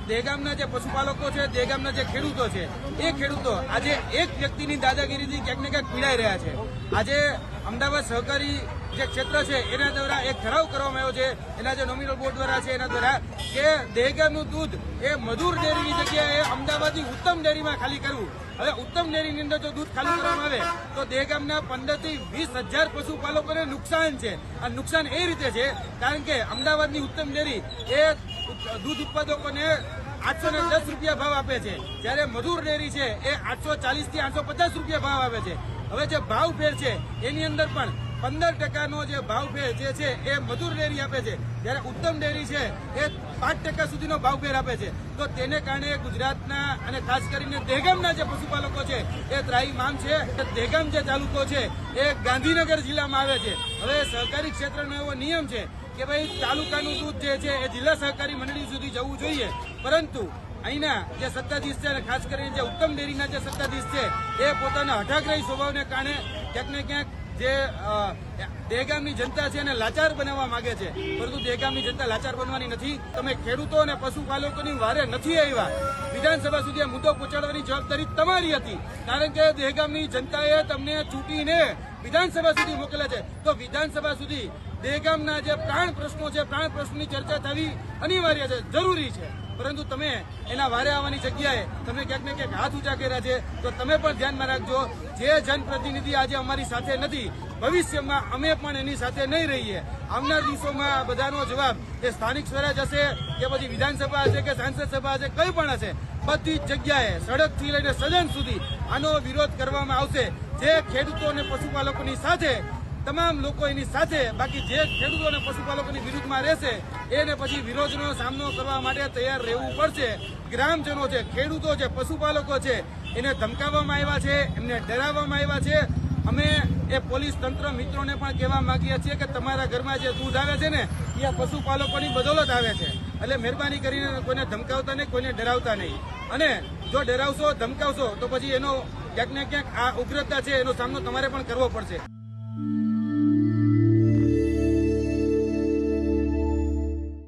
દહેગામના જે પશુપાલકો છે, દહેગામના જે ખેડૂતો છે, એ ખેડૂતો આજે એક વ્યક્તિની દાદાગીરીથી ક્યાંક ને ક્યાંક પીડાઈ રહ્યા છે. આજે અમદાવાદ સહકારી જે ક્ષેત્ર છે એના દ્વારા એક ઠરાવ કરવામાં આવ્યો છે, એના જે નોમિનલ બોર્ડ દ્વારા છે એના દ્વારા કે દહેગામનું દૂધ એ મધુર ડેરીની જગ્યાએ અમદાવાદની ઉત્તમ ડેરીમાં ખાલી કરવું. હવે ઉત્તમ ડેરીની અંદર જો દૂધ ખાલી કરવામાં આવે તો દહેગામના 15 થી 20,000 પશુપાલકોને નુકસાન છે. આ નુકસાન એ રીતે છે કારણ કે અમદાવાદની ઉત્તમ ડેરી એ દૂધ ઉત્પાદકોને 810 રૂપિયા ભાવ આપે છે, જ્યારે મધુર ડેરી છે એ 840 થી 850 રૂપિયા ભાવ આપે છે. હવે જે ભાવ ફેર છે એની અંદર પણ 15% જે ભાવ ફેર જે છે એ મધુર ડેરી આપે છે, જ્યારે ઉત્તમ ડેરી છે એ 5% સુધીનો ભાવ ફેર આપે છે. તો તેને કારણે ગુજરાતના અને ખાસ કરીને દહેગામના જે પશુપાલકો છે એ ત્રાહિમામ છે. દહેગામ જે તાલુકો છે એ ગાંધીનગર જિલ્લામાં આવે છે. હવે સહકારી ક્ષેત્રનો એવો નિયમ છે કે ભાઈ તાલુકાનું દૂધ જે છે એ જિલ્લા સહકારી મંડળી સુધી જવું જોઈએ, પરંતુ અહીંના જે સત્તાધીશ છે અને ખાસ કરીને જે ઉત્તમ ડેરીના જે સત્તાધીશ છે એ પોતાના હઠાગ્રહી સ્વભાવને કારણે ક્યાંક ને ક્યાંક જે દહેગામની જનતા છે એને લાચાર બનાવવા માંગે છે, પરંતુ દહેગામની જનતા લાચાર બનવાની નથી. તમે ખેડૂતો અને પશુપાલકોની વારે નથી આવ્યા. વિધાનસભા સુધી આ મુદ્દો પહોંચાડવાની જવાબદારી તમારી હતી, કારણ કે દહેગામની જનતાએ તમને ચૂંટીને વિધાનસભા સુધી મોકલ્યા છે. તો વિધાનસભા સુધી દહેગામના જે પ્રાણ પ્રશ્નો છે, પ્રાણ પ્રશ્નોની ચર્ચા થવી અનિવાર્ય છે, જરૂરી છે, પરંતુ તમે એના વારે આવવાની જગ્યાએ તમે ક્યાંક ને ક્યાંક હાથ ઊંચા કર્યા છે. તો તમે પણ ધ્યાનમાં રાખજો, જે જનપ્રતિનિધિ આજે અમારી સાથે નથી, ભવિષ્યમાં અમે પણ એની સાથે નહીં રહીએ. આવનાર દિવસોમાં બધાનો જવાબ એ સ્થાનિક સ્વરાજ હશે કે પછી વિધાનસભા હશે કે સાંસદ સભા હશે, કંઈ પણ હશે, બધી જ જગ્યાએ સડકથી લઈને સદન સુધી આનો વિરોધ કરવામાં આવશે. જે ખેડૂતો અને પશુપાલકોની સાથે તમામ લોકો એની સાથે, બાકી જે ખેડૂતો અને પશુપાલકોની વિરુદ્ધમાં રહેશે એને પછી વિરોધનો સામનો કરવા માટે તૈયાર રહેવું પડશે. ગ્રામજનો છે, ખેડૂતો છે, પશુપાલકો છે, એને ધમકાવવામાં આવ્યા છે, એમને ડરાવવામાં આવ્યા છે. અમે એ પોલીસ તંત્ર મિત્રોને પણ કહેવા માંગીએ છીએ કે તમારા ઘરમાં જે દૂધ આવે છે ને એ આ પશુપાલકોની બદોલત આવે છે, એટલે મહેરબાની કરીને કોઈને ધમકાવતા નહીં, કોઈને ડરાવતા નહીં. અને જો ડરાવશો, ધમકાવશો તો પછી એનો ક્યાંક ને ક્યાંક આ ઉગ્રતા છે એનો સામનો તમારે પણ કરવો પડશે.